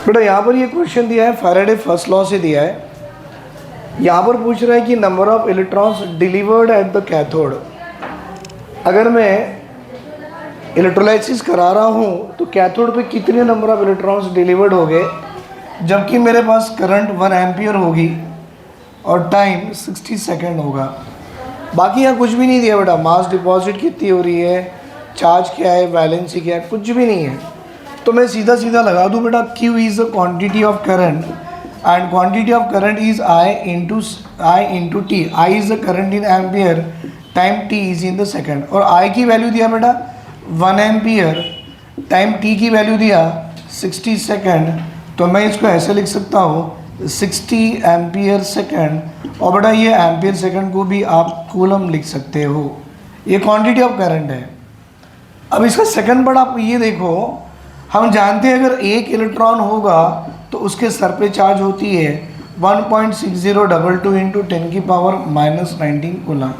बेटा यहाँ पर ये क्वेश्चन दिया है, फैराडे फर्स्ट लॉ से दिया है। यहाँ पर पूछ रहा है कि number of electrons delivered eight the cathode. अगर मैं इलेक्ट्रोलाइसिस करा रहा हूँ तो कैथोड पे कितने नंबर ऑफ इलेक्ट्रॉन्स डिलीवर्ड हो गए, जबकि मेरे पास करंट 1 एम्पियर होगी और टाइम 60 सेकेंड होगा। बाकी यहाँ कुछ भी नहीं दिया बेटा, मास डिपॉजिट कितनी हो रही है, चार्ज क्या है, वैलेंसी क्या है, कुछ भी नहीं है। तो मैं सीधा सीधा लगा दूँ बेटा, Q is the quantity of current and quantity of current is I into T। I is the current in ampere, time T is in the second. और I की वैल्यू दिया बेटा 1 एम्पियर, टाइम T की value दिया 60 second. तो मैं इसको ऐसे लिख सकता हूँ 60 एम्पियर सेकेंड। और बेटा ये एम्पियर सेकेंड को भी आप कूलम लिख सकते हो। ये क्वांटिटी ऑफ करंट है। अब इसका सेकंड पार्ट आप ये देखो, हम जानते हैं अगर एक इलेक्ट्रॉन होगा तो उसके सर पे चार्ज होती है 1.6022 इंटू 10 की पावर -19 कूलम।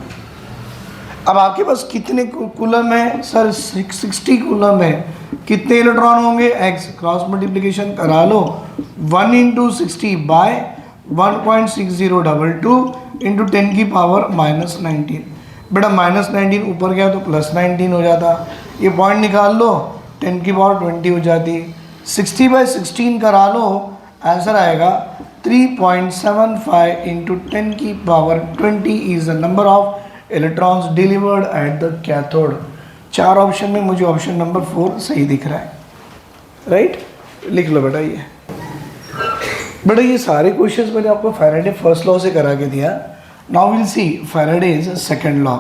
अब आपके पास कितने कूलम है सर? 60 कूलम है। कितने इलेक्ट्रॉन होंगे? x क्रॉस मल्टीप्लिकेशन करा लो, 1 इंटू 60 बाय 1.6022 इंटू 10 की पावर -19। बेटा -19 ऊपर गया तो +19 हो जाता। ये पॉइंट निकाल लो, 10 की पावर 20 हो जाती। 60/16 करा लो, आंसर आएगा 3.75 इंटू 10 की power 20 is the number of electrons delivered eight the cathode. 4 option में मुझे ऑप्शन नंबर 4 सही दिख रहा है, राइट? लिख लो बेटा। बेटा ये सारे क्वेश्चंस मैंने आपको फैराडे फर्स्ट लॉ से करा के दिया। Now will see Faraday's second law.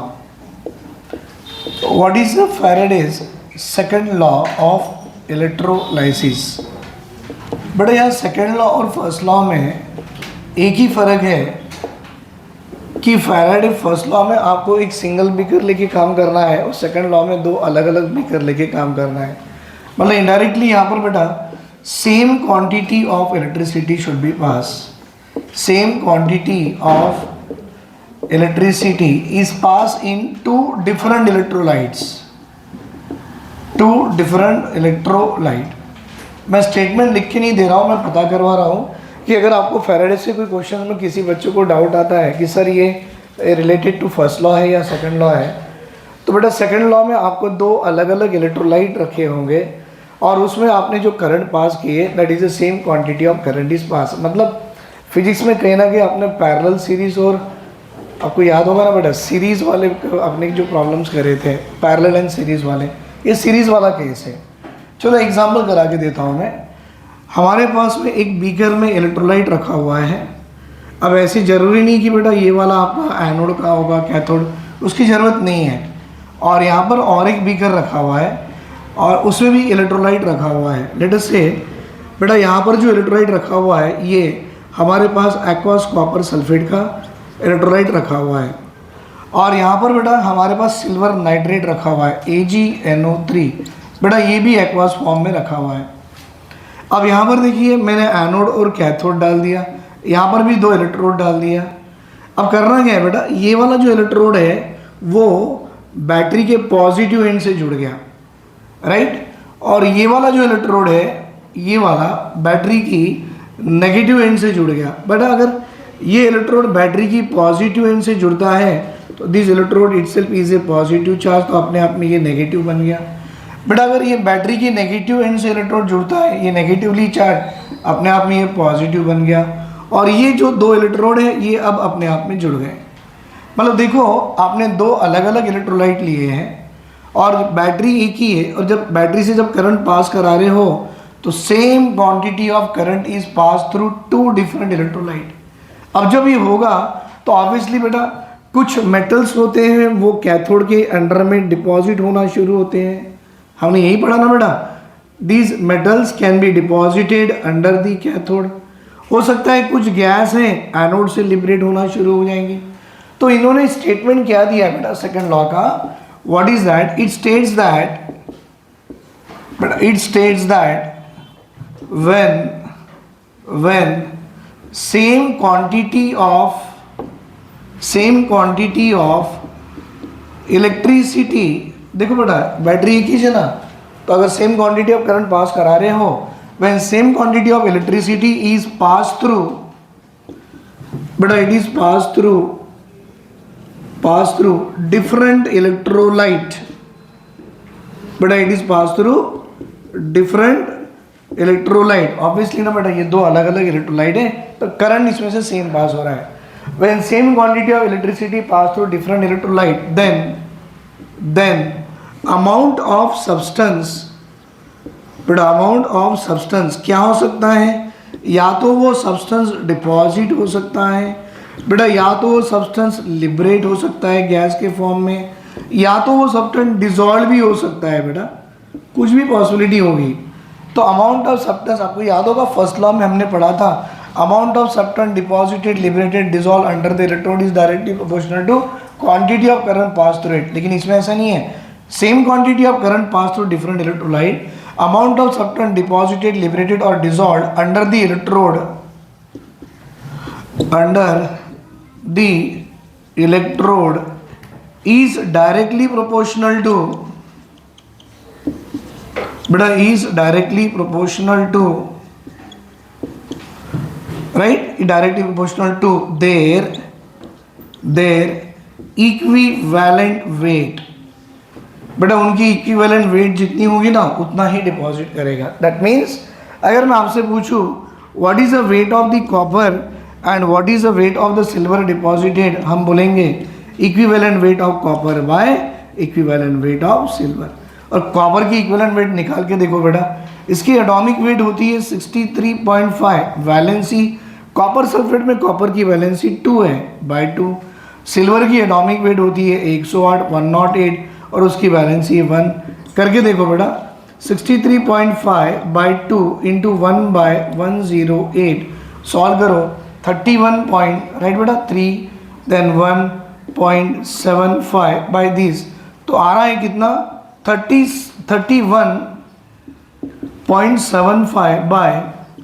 What is the Faraday's second law of electrolysis? बेटा यहाँ सेकंड लॉ और फर्स्ट लॉ में एक ही फ़र्क है कि फैराडे फर्स्ट लॉ में आपको एक सिंगल बीकर लेके काम करना है और सेकंड लॉ में 2 अलग अलग बीकर लेके काम करना है। मतलब इनडायरेक्टली यहाँ पर बेटा same quantity of electricity should be pass. Same quantity of electricity is passed in 2 different electrolytes। 2 different electrolyte। मैं स्टेटमेंट लिख के नहीं दे रहा हूँ, मैं पता करवा रहा हूँ कि अगर आपको फैराडे से कोई क्वेश्चन में किसी बच्चे को डाउट आता है कि सर ये रिलेटेड टू फर्स्ट लॉ है या सेकंड लॉ है, तो बेटा सेकंड लॉ में आपको 2 अलग अलग इलेक्ट्रोलाइट रखे होंगे और उसमें आपने जो करंट पास किए that is the same quantity of current is pass. मतलब फिजिक्स में कहीं ना कहीं आपने पैरेलल सीरीज और आपको याद होगा ना बेटा, सीरीज़ वाले अपने जो प्रॉब्लम्स करे थे पैरेलल एंड सीरीज़ वाले, ये सीरीज़ वाला केस है। चलो एग्जांपल करा के देता हूँ मैं। हमारे पास में एक बीकर में इलेक्ट्रोलाइट रखा हुआ है। अब ऐसी ज़रूरी नहीं कि बेटा ये वाला आपका एनोड का होगा कैथोड, उसकी ज़रूरत नहीं है। और यहाँ पर और एक बीकर रखा हुआ है और उसमें भी इलेक्ट्रोलाइट रखा हुआ है। लेट अस से बेटा यहाँ पर जो इलेक्ट्रोलाइट रखा हुआ है ये हमारे पास एक्वास कॉपर सल्फेट का इलेक्ट्रोलाइट रखा हुआ है और यहाँ पर बेटा हमारे पास सिल्वर नाइट्रेट रखा हुआ है AgNO3। बेटा ये भी एक्वास फॉर्म में रखा हुआ है। अब यहाँ पर देखिए मैंने एनोड और कैथोड डाल दिया, यहाँ पर भी 2 इलेक्ट्रोड डाल दिया। अब करना क्या है बेटा, ये वाला जो इलेक्ट्रोड है वो बैटरी के पॉजिटिव एंड से जुड़ गया, राइट? और ये वाला जो इलेक्ट्रोड है ये वाला बैटरी की नेगेटिव एंड से जुड़ गया। बेटा अगर ये इलेक्ट्रोड बैटरी की पॉजिटिव एंड से जुड़ता है तो this electrode itself is a positive charge, तो अपने आप में ये नेगेटिव बन गया। बट अगर ये बैटरी की नेगेटिव एंड से इलेक्ट्रोड जुड़ता है, ये नेगेटिवली चार्ज, अपने आप में ये पॉजिटिव बन गया। और ये जो 2 इलेक्ट्रोड है ये अब अपने आप में जुड़ गए। मतलब देखो आपने 2 अलग अलग इलेक्ट्रोलाइट लिए हैं और बैटरी एक ही है, और जब बैटरी से जब करंट पास करा रहे हो तो same quantity of current is pass through 2 different electrolyte. अब जब ये होगा तो ऑब्वियसली बेटा कुछ मेटल्स होते हैं वो कैथोड के अंडर में डिपॉजिट होना शुरू होते हैं। हमने यही पढ़ा ना बेटा, these metals can be deposited under the cathode. हो सकता है कुछ गैस है एनोड से लिबरेट होना शुरू हो जाएंगी। तो इन्होंने स्टेटमेंट क्या दिया बेटा सेकंड लॉ का? What is that? It states that when same quantity of electricity, देखो बेटा बैटरी एक ही है ना, तो अगर सेम क्वांटिटी ऑफ करंट पास करा रहे हो when same quantity of electricity is passed through, but it is passed through different electrolyte, but it is passed through different electrolyte. Obviously ना बेटा ये दो अलग अलग इलेक्ट्रोलाइट है तो करंट इसमें से सेम पास हो रहा है. When same quantity of electricity pass through different electrolyte then amount of substance, बेटा अमाउंट ऑफ सब्सटेंस क्या हो सकता है, या तो वो सब्सटेंस डिपॉजिट हो सकता है बेटा, या तो वो सब्सटेंस लिबरेट हो सकता है गैस के फॉर्म में, या तो वो सब्सटेंस डिसॉल्व भी हो सकता है बेटा, कुछ भी पॉसिबिलिटी होगी. तो अमाउंट ऑफ सब्सटेंस आपको याद होगा फर्स्ट लॉ में हमने पढ़ा था, amount of substance deposited liberated dissolve under the electrode is directly proportional to quantity of current pass through it. लेकिन इसमें ऐसा नहीं है, same quantity of current pass through different electrolyte, amount of substance deposited liberated और dissolve under the electrode is directly proportional to, beta is directly proportional to, right, directly proportional to their equivalent weight. बेटा उनकी equivalent weight जितनी होगी ना उतना ही deposit करेगा. That means अगर मैं आपसे पूछूं what is the weight of the copper and what is the weight of the silver deposited, हम बोलेंगे equivalent weight of copper bye equivalent weight of silver. और कॉपर की इक्विवेलेंट वेट निकाल के देखो बेटा, इसकी एटॉमिक वेट होती है 63.5, वैलेंसी कॉपर सल्फेट में कॉपर की वैलेंसी 2 है बाय 2, सिल्वर की एटॉमिक वेट होती है 108 और उसकी वैलेंसी 1. करके देखो बेटा 63.5 बाई 2 इंटू 1 बाय 108, सॉल्व करो 31 पॉइंट, राइट बेटा 3, देन 1.75 बाई दिस, तो आ रहा है कितना 31.75 बाय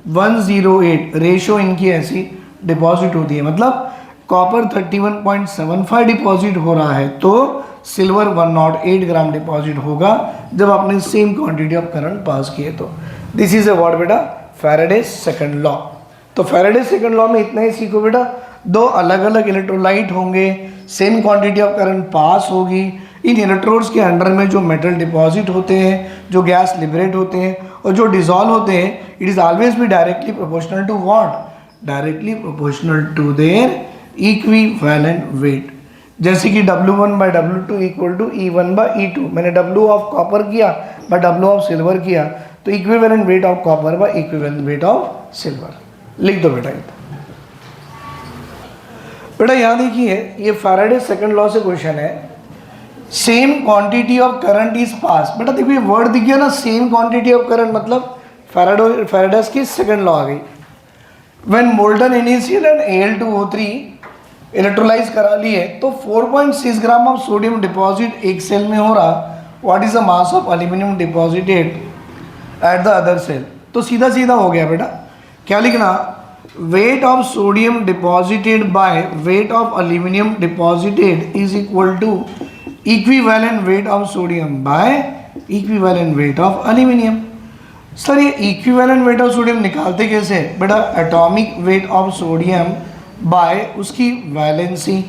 108. रेशो इनकी ऐसी डिपॉजिट होती है, मतलब कॉपर 31.75 डिपॉजिट हो रहा है तो सिल्वर 108 ग्राम डिपॉजिट होगा जब आपने सेम क्वांटिटी ऑफ करंट पास किए तो. दिस इज अ व्हाट बेटा, फैराडेज सेकंड लॉ. तो फैराडेज सेकंड लॉ में इतना ही सीखो बेटा, दो अलग अलग इलेक्ट्रोलाइट होंगे, सेम क्वांटिटी ऑफ करंट पास होगी, इन इलेक्ट्रोड्स के अंडर में जो मेटल डिपॉजिट होते हैं, जो गैस लिबरेट होते हैं और जो डिसॉल्व होते हैं, it is always be directly proportional to what, directly proportional to their equivalent weight. जैसे कि W1 by W2 equal to E1 by E2, मैंने W ऑफ कॉपर किया बाई W ऑफ सिल्वर किया तो equivalent weight of copper by equivalent weight of silver. लिख दो बेटा ये. बेटा यहाँ देखिए ये फैराडे सेकंड लॉ से क्वेश्चन है, same quantity of current is pass. बेटा देखो ये वर्ड दिख गया ना, सेम क्वांटिटी ऑफ करंट, मतलब फैराडेज की सेकंड लॉ आ गई. When molten NaCl and Al2O3 electrolysed करा लिए तो 4.6 ग्राम ऑफ सोडियम डिपॉजिट एक सेल में हो रहा. What is the mass of aluminium deposited at the other cell. तो सीधा सीधा हो गया बेटा, क्या लिखना, weight of sodium deposited by weight of aluminium deposited is equal to equivalent weight of sodium by equivalent weight of aluminium. Sir ये equivalent weight of sodium निकालते कैसे बेटा, atomic weight of sodium by उसकी valency,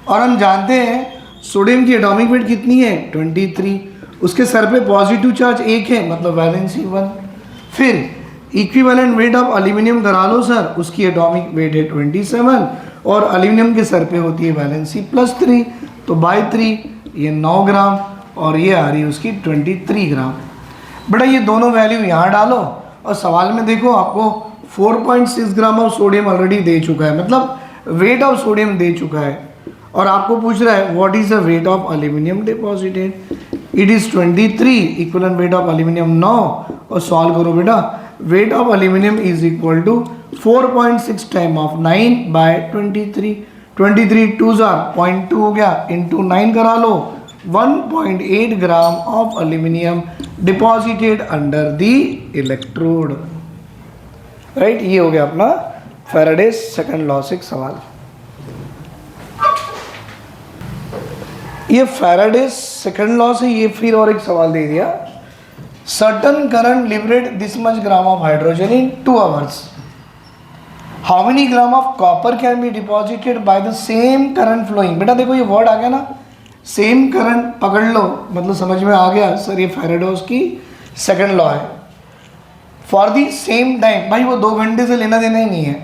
और हम जानते हैं sodium की एटॉमिक वेट कितनी है 23, उसके सर पे पॉजिटिव चार्ज 1 है मतलब वैलेंसी 1. फिर इक्विवेलेंट वेट ऑफ एल्यूमिनियम करा लो सर, उसकी एटॉमिक वेट है 27 और एल्यूमिनियम के सर पे होती है वैलेंसी +3, तो बाय 3 ये 9 ग्राम और ये आ रही है उसकी 23 ग्राम. बेटा ये दोनों वैल्यू यहाँ डालो और सवाल में देखो आपको 4.6 ग्राम ऑफ सोडियम ऑलरेडी दे चुका है, मतलब वेट ऑफ सोडियम दे चुका है, और आपको पूछ रहा है what is the weight of aluminium deposited, it is 23, equivalent weight of aluminium 9, और सॉल्व करो बेटा, weight of aluminium is equal to 4.6 time of 9 by 23, 23 2 0.2 हो गया इंटू 9 करा लो, 1.8 gram of aluminium deposited under the electrode. Right, ये हो गया अपना फैराडेज सेकंड लॉ से एक सवाल. ये फैराडेज सेकंड लॉ से ये फिर और एक सवाल दे दिया certain current liberate this much gram of hydrogen in 2 hours. How many gram of copper can be deposited by the same current flowing? बेटा देखो ये वर्ड आ गया ना, सेम करंट पकड़ लो, मतलब समझ में आ गया सर ये फैराडेज की सेकंड लॉ है. फॉर दी सेम टाइम, भाई वो 2 घंटे से लेना देना ही नहीं है,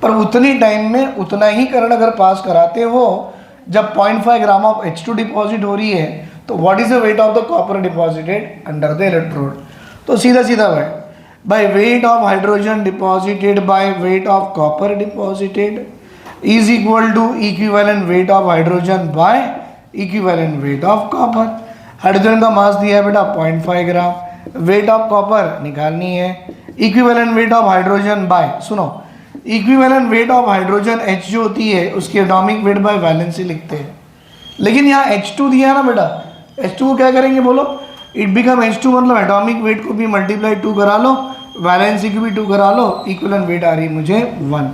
पर उतनी टाइम में उतना ही करंट अगर पास कराते हो, जब 0.5 ग्राम ऑफ H2 डिपॉजिट हो रही है, तो what is the weight of the copper deposited under the electrode. तो सीधा सीधा भाई, by weight of hydrogen deposited by weight of copper deposited is equal to equivalent weight of hydrogen by equivalent weight of copper. Hydrogen का mass दिया है बेटा 0.5 ग्राम, wait of copper निकालनी है, equivalent weight of hydrogen by, सुनो, equivalent weight of hydrogen H जो होती है उसकी एटॉमिक वेट बाय वैलेंसी लिखते हैं, लेकिन यहाँ H2 दिया है ना बेटा, H2 को क्या करेंगे बोलो, इट बिकम H2, मतलब एटॉमिक वेट को भी मल्टीप्लाई 2 करा लो, वैलेंसी की भी 2 करा लो, इक्विवेलेंट वेट आ रही है मुझे 1.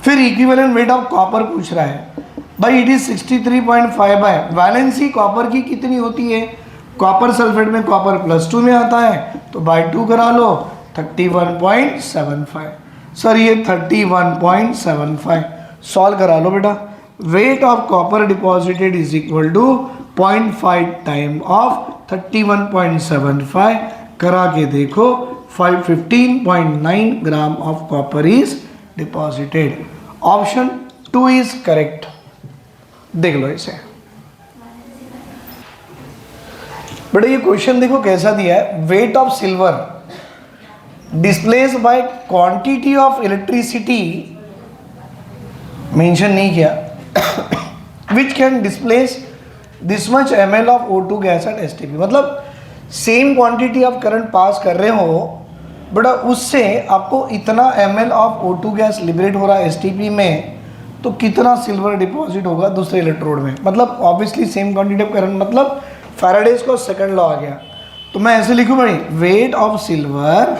फिर इक्विवेलेंट वेट ऑफ कॉपर पूछ रहा है, भाई it is 63.5 bye valency copper की कितनी होती है, कॉपर सल्फेट में कॉपर +2 में आता है, तो बाय 2 करा लो, 31.75. सर ये 31.75 सॉल्व करा लो बेटा. Weight of copper deposited is equal to 0.5 time of 31.75 करा के देखो, 15.9 gram of copper is deposited. Option 2 is correct. देख लो इसे बेटा, ये क्वेश्चन देखो कैसा दिया है. Wait of silver displace by quantity of electricity, mention नहीं किया, which can displace this much ml of O2 gas at STP. मतलब सेम क्वांटिटी ऑफ करंट पास कर रहे हो बेटा, उससे आपको इतना ml of O2 gas liberate हो रहा है STP में, तो कितना सिल्वर डिपॉजिट होगा दूसरे इलेक्ट्रोड में. मतलब obviously same quantity of current, मतलब फैराडेज का सेकंड लॉ आ गया. तो मैं ऐसे लिखूँ भाई, weight of silver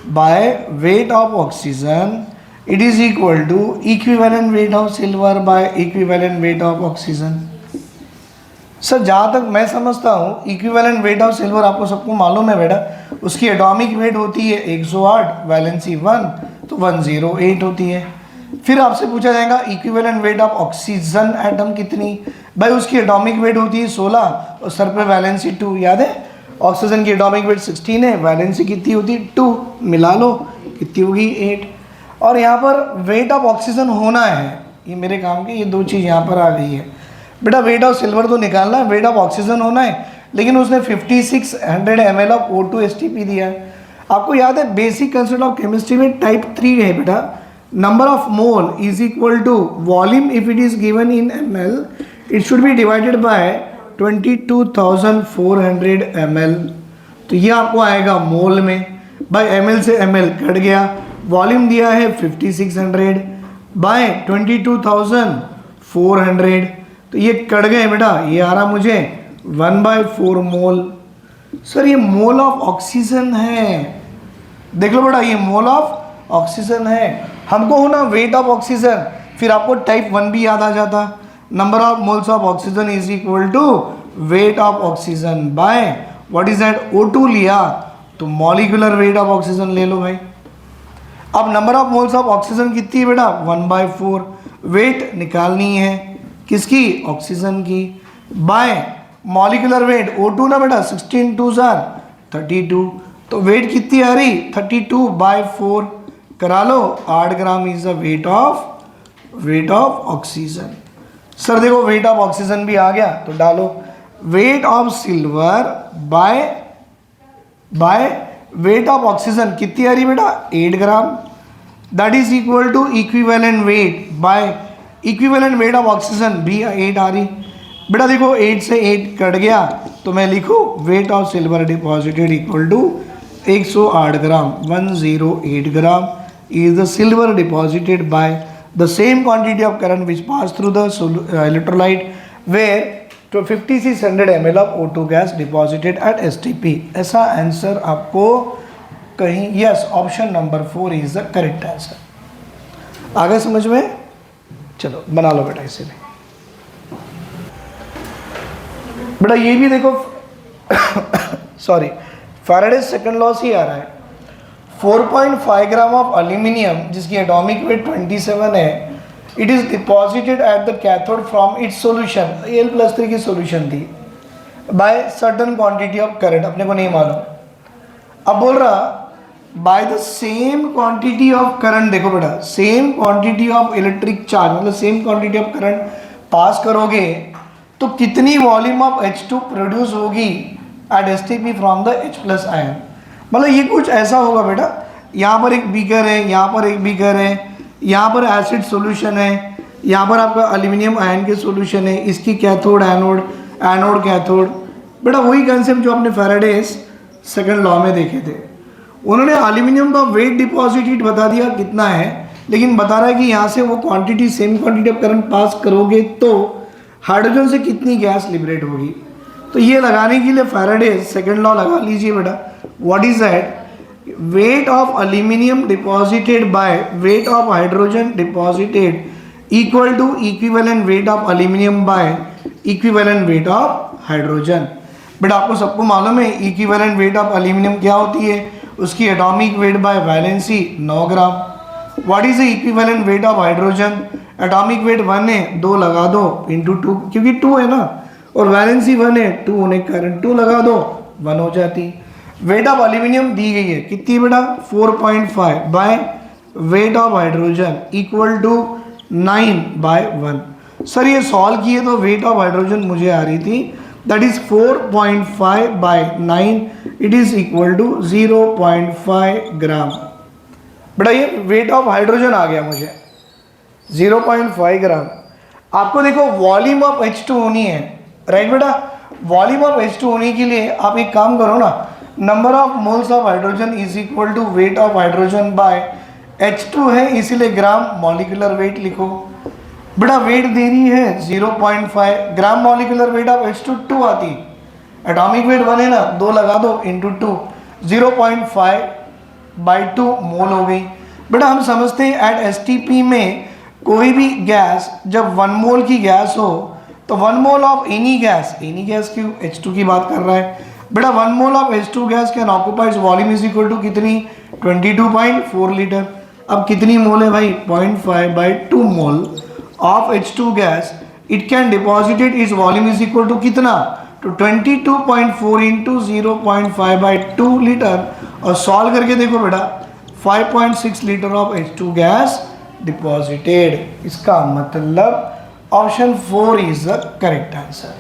by weight of oxygen it is equal to equivalent weight of silver by equivalent weight of oxygen. Sir जहाँ तक मैं समझता हूँ इक्विवेलेंट वेट ऑफ सिल्वर आपको सबको मालूम है बेटा, उसकी एटॉमिक वेट होती है 108, वैलेंसी 1, तो 108 होती है. फिर आपसे पूछा जाएगा equivalent weight of oxygen atom कितनी, भाई उसकी एटॉमिक वेट होती है 16 और सर पे वैलेंसी 2. याद है ऑक्सीजन की एटॉमिक वेट 16 है, वैलेंसी कितनी होती है 2, मिला लो कितनी होगी 8. और यहाँ पर वेट ऑफ ऑक्सीजन होना है, ये मेरे काम की ये 2 चीज़ यहाँ पर आ गई है बेटा. वेट ऑफ सिल्वर तो निकालना है, वेट ऑफ ऑक्सीजन होना है, लेकिन उसने 5600 ml ऑफ O2 STP दिया है. आपको याद है बेसिक कंसेप्ट ऑफ केमिस्ट्री में टाइप 3 है बेटा, number of mole is equal to volume if it is given in ml, it should be divided by 22,400 ml. तो ये आपको आएगा मोल में, बाय ml से ml कट गया, वॉल्यूम दिया है 5600 बाय 22,400, तो ये कट गए बेटा, ये आ रहा मुझे 1/4 मोल. सर ये मोल ऑफ ऑक्सीजन है, देख लो बेटा ये मोल ऑफ ऑक्सीजन है. हमको होना वेट ऑफ ऑक्सीजन, फिर आपको टाइप 1 भी याद आ जाता, number of moles of oxygen is equal to weight of oxygen by what is that O2 लिया, तो मॉलिक्यूलर वेट ऑफ ऑक्सीजन ले लो भाई. अब number of moles of oxygen कितनी है बेटा 1/4, वेट निकालनी है किसकी, ऑक्सीजन की, बाय मॉलिक्यूलर वेट O2 ना बेटा 16 2 32, तो वेट कितनी आ रही 32/4 करा लो, 8 gram is the weight of oxygen. Sir देखो वेट ऑफ ऑक्सीजन भी आ गया, तो डालो weight of silver by weight of oxygen कितनी आ रही बेटा 8 gram, that is equal to equivalent weight by equivalent weight of oxygen भी 8 आ रही बेटा. देखो 8 से 8 कट गया, तो मैं लिखूँ weight of silver deposited equal to 108 gram, 108 gram is the silver deposited by the same quantity of current which passed through the electrolyte where to 5600 ml of O2 gas deposited at STP. ऐसा answer आपको कहीं, yes option number 4 is the correct answer. आगे समझ में, चलो बना लो बेटा इसे भी. बेटा ये भी देखो सॉरी फैराडेज सेकंड लॉ से ही आ रहा है। 4.5 ग्राम ऑफ एल्यूमिनियम जिसकी एटॉमिक वेट 27 है, it is deposited at the cathode from its solution, Al+3 की सॉल्यूशन थी, by certain quantity of current, अपने को नहीं मालूम। अब बोल रहा by the same quantity of current, देखो बेटा same quantity of electric charge मतलब same quantity of current pass करोगे तो कितनी वॉल्यूम ऑफ H2 प्रोड्यूस होगी at STP from the H+ ion. मतलब ये कुछ ऐसा होगा बेटा, यहाँ पर एक बीकर है, यहाँ पर एक बीकर है, यहाँ पर एसिड सॉल्यूशन है, यहाँ पर आपका एल्यूमिनियम आयन के सॉल्यूशन है, इसकी कैथोड एनोड, एनोड कैथोड। बेटा वही कंसेप्ट जो आपने फैराडेज सेकंड लॉ में देखे थे। उन्होंने एल्यूमिनियम का वेट डिपॉजिटेड बता दिया कितना है, लेकिन बता रहा है कि यहाँ से वो quantity same quantity of current pass करोगे तो हाइड्रोजन से कितनी गैस लिबरेट होगी। तो ये लगाने के लिए फैराडेज सेकंड लॉ लगा लीजिए बेटा। What is that? Weight of aluminium deposited by weight of hydrogen deposited equal to equivalent weight of aluminium by equivalent weight of hydrogen. बेटा आपको सबको मालूम है इक्विवेलेंट वेट ऑफ एल्यूमिनियम क्या होती है, उसकी atomic weight by valency 9 gram. What is the equivalent weight of hydrogen? Atomic weight 1 है, 2 लगा दो इंटू 2, क्योंकि 2 है ना, और वैलेंसी 1 है, 2 होने के कारण 2 लगा दो 1 हो जाती। वेट ऑफ एल्यूमिनियम दी गई है कितनी बेटा? 4.5 by weight of hydrogen equal to 9 by 1। Sir ये सॉल्व किए तो वेट ऑफ हाइड्रोजन मुझे आ रही थी, that is 4.5 by 9, it is equal to 0.5 gram. बेटा ये वेट ऑफ हाइड्रोजन आ गया मुझे 0.5 ग्राम। आपको देखो वॉल्यूम ऑफ H2 होनी है, राइट बेटा। वॉल्यूम ऑफ H2 होने के लिए आप एक काम करो ना, number of moles of hydrogen is equal to weight of hydrogen by H2 है, इसीलिए ग्राम मॉलिक्यूलर वेट लिखो। बेटा वेट दे रही है 0.5 ग्राम, मॉलिक्यूलर वेट ऑफ H2 2 आती, एटॉमिक वेट 1 है ना, 2 लगा दो इंटू 2, 0.5 बाई 2 मोल हो गई। बेटा हम समझते हैं एट STP में कोई भी गैस जब 1 मोल की गैस हो तो 1 मोल ऑफ एनी गैस क्यों H2 की बात कर रहा है बेटा, 1 mole of H2 gas can occupies volume is equal to कितनी? 22.4 लीटर। अब कितनी मोल है भाई? 0.5 by 2 mole of H2 gas, it can deposited is volume is equal to कितना? तो 22.4 इंटू 0.5 बाई 2 लीटर। और सॉल्व करके देखो बेटा 5.6 litre of H2 gas deposited. इसका मतलब option 4 is the correct answer.